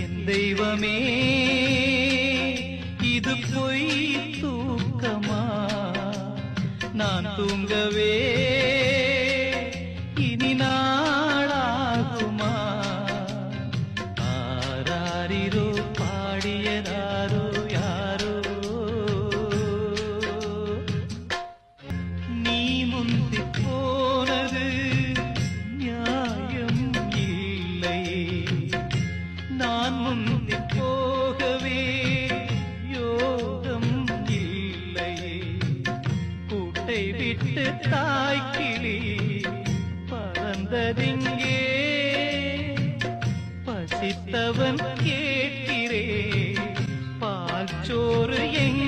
என் தெய்வமே இது பொய் தூக்கமா நான் தூங்கவே இனி நாளாகுமா ஆராரிரோ பாடியதாரோ யாரோ நீ முந்தி போனது நியாயம் இல்லை நான் முந்தி போகவே யோகம் இல்லை கூட்டை விட்டு தாய்க்கிளி பறந்ததிங்கே பசித்தவன் கேட்கிறே பால் சோறு எங்க